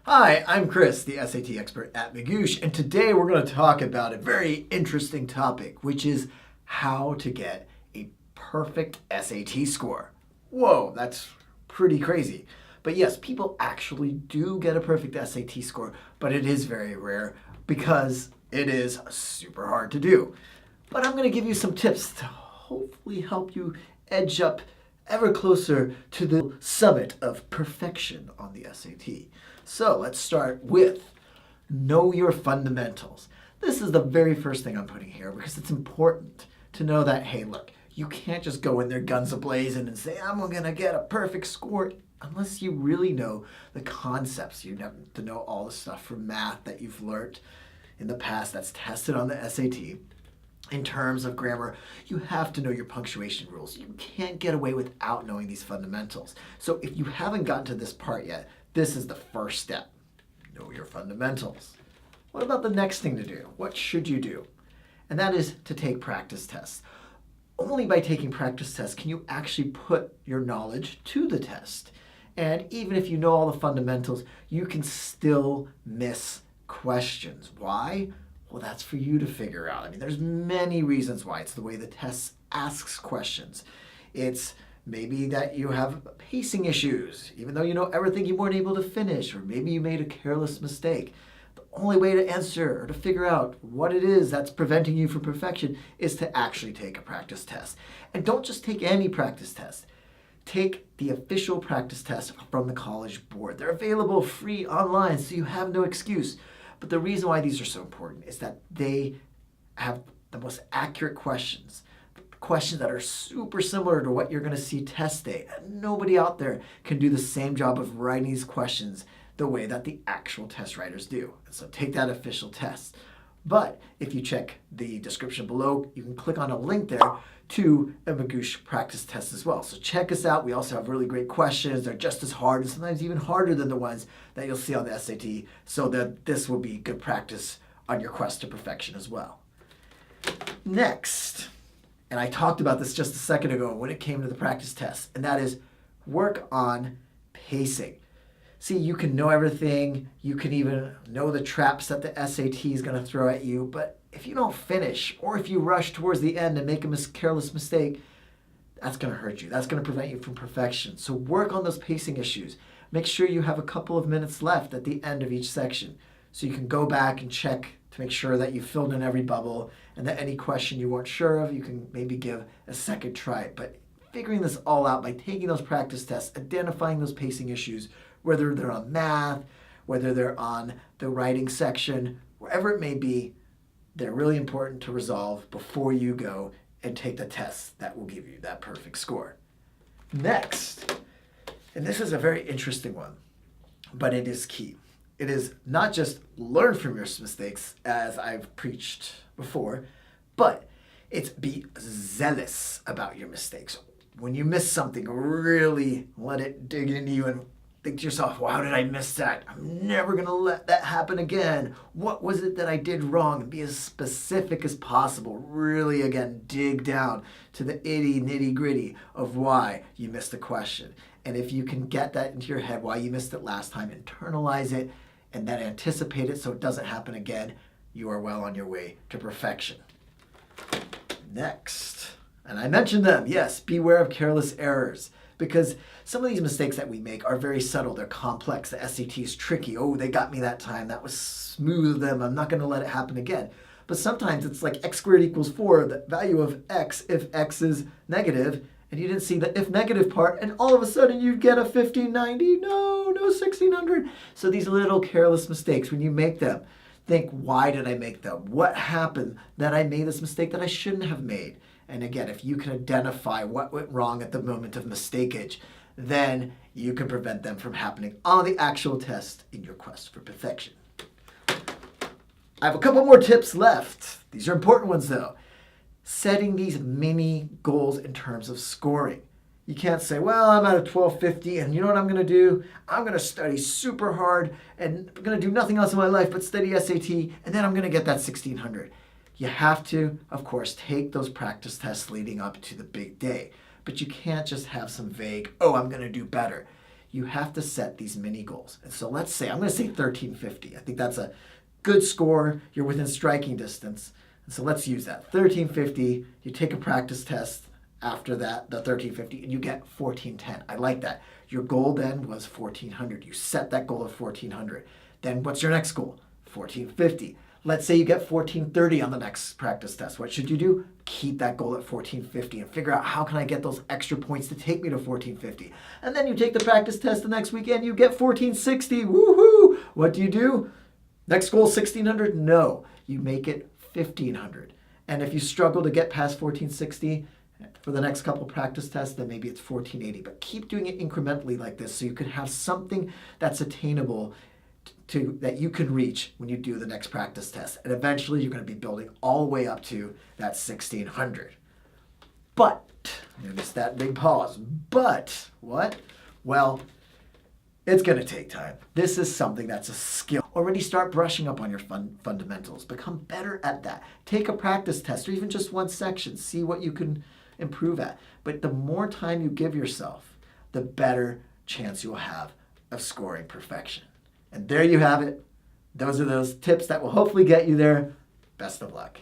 Hi, I'm Chris, the SAT expert at Magoosh, and today we're going to talk about a very interesting topic, which is how to get a perfect SAT score. Whoa, that's pretty crazy. But yes, people actually do get a perfect SAT score, but it is very rare because it is super hard to do. But I'm going to give you some tips to hopefully help you edge up ever closer to the summit of perfection on the SAT. So let's start with know your fundamentals. This is the very first thing I'm putting here because it's important to know that, hey, look, you can't just go in there guns a-blazing and say, I'm going to get a perfect score unless you really know the concepts. You have to know all the stuff from math that you've learned in the past that's tested on the SAT. In terms of grammar, you have to know your punctuation rules. You can't get away without knowing these fundamentals. So if you haven't gotten to this part yet, this is the first step. Know your fundamentals. What about the next thing to do? What should you do? And that is to take practice tests. Only by taking practice tests can you actually put your knowledge to the test. And even if you know all the fundamentals, you can still miss questions. Why? Well, that's for you to figure out. I mean, there's many reasons why. It's the way the test asks questions. It's maybe that you have pacing issues, even though you know everything you weren't able to finish, or maybe you made a careless mistake. The only way to answer or to figure out what it is that's preventing you from perfection is to actually take a practice test. And don't just take any practice test. Take the official practice test from the College Board. They're available free online, so you have no excuse. But the reason why these are so important is that they have the most accurate questions that are super similar to what you're going to see test day. And nobody out there can do the same job of writing these questions the way that the actual test writers do. And so take that official test. But if you check the description below, you can click on a link there to a Magoosh practice test as well. So check us out. We also have really great questions. They're just as hard and sometimes even harder than the ones that you'll see on the SAT, so that this will be good practice on your quest to perfection as well. Next, and I talked about this just a second ago when it came to the practice test, and that is work on pacing. See, you can know everything, you can even know the traps that the SAT is going to throw at you, but if you don't finish, or if you rush towards the end and make a careless mistake, that's going to hurt you. That's going to prevent you from perfection. So work on those pacing issues. Make sure you have a couple of minutes left at the end of each section, so you can go back and check to make sure that you filled in every bubble, and that any question you weren't sure of, you can maybe give a second try. But figuring this all out by taking those practice tests, identifying those pacing issues, whether they're on math, whether they're on the writing section, wherever it may be, they're really important to resolve before you go and take the tests that will give you that perfect score. Next, and this is a very interesting one, but it is key. It is not just learn from your mistakes, as I've preached before, but it's be zealous about your mistakes. When you miss something, really let it dig into you and think to yourself, well, how did I miss that? I'm never going to let that happen again. What was it that I did wrong? And be as specific as possible. Really, again, dig down to the nitty gritty of why you missed the question. And if you can get that into your head, why you missed it last time, internalize it, and then anticipate it so it doesn't happen again, you are well on your way to perfection. Next, and I mentioned them, yes, beware of careless errors. Because some of these mistakes that we make are very subtle. They're complex. The SAT is tricky. Oh, they got me that time. That was smooth of them. I'm not going to let it happen again. But sometimes it's like x squared equals 4, the value of x if x is negative, and you didn't see the if negative part, and all of a sudden you get a 1590. No, 1600. So these little careless mistakes, when you make them, think, why did I make them? What happened that I made this mistake that I shouldn't have made? And again, if you can identify what went wrong at the moment of mistakeage, then you can prevent them from happening on the actual test in your quest for perfection. I have a couple more tips left. These are important ones though. Setting these mini goals in terms of scoring. You can't say, well, I'm at a 1250 and you know what I'm going to do? I'm going to study super hard and I'm going to do nothing else in my life but study SAT, and then I'm going to get that 1600. You have to, of course, take those practice tests leading up to the big day. But you can't just have some vague, oh, I'm going to do better. you have to set these mini goals. And so let's say, I'm going to say 1350. I think that's a good score. You're within striking distance. And so let's use that. 1350, you take a practice test after that, the 1350, and you get 1410. I like that. Your goal then was 1400. You set that goal of 1400. Then what's your next goal? 1450. Let's say you get 1430 on the next practice test. What should you do? Keep that goal at 1450 and figure out how can I get those extra points to take me to 1450. And then you take the practice test the next weekend, you get 1460. Woohoo! What do? Next goal 1600? No, you make it 1500. And if you struggle to get past 1460 for the next couple practice tests, then maybe it's 1480. But keep doing it incrementally like this so you can have something that's attainable that you can reach when you do the next practice test. And eventually you're going to be building all the way up to that 1600. But, notice that big pause, but what? Well, it's going to take time. This is something that's a skill. Already start brushing up on your fundamentals. Become better at that. Take a practice test or even just one section. See what you can improve at. But the more time you give yourself, the better chance you'll have of scoring perfection. And there you have it. Those are those tips that will hopefully get you there. Best of luck.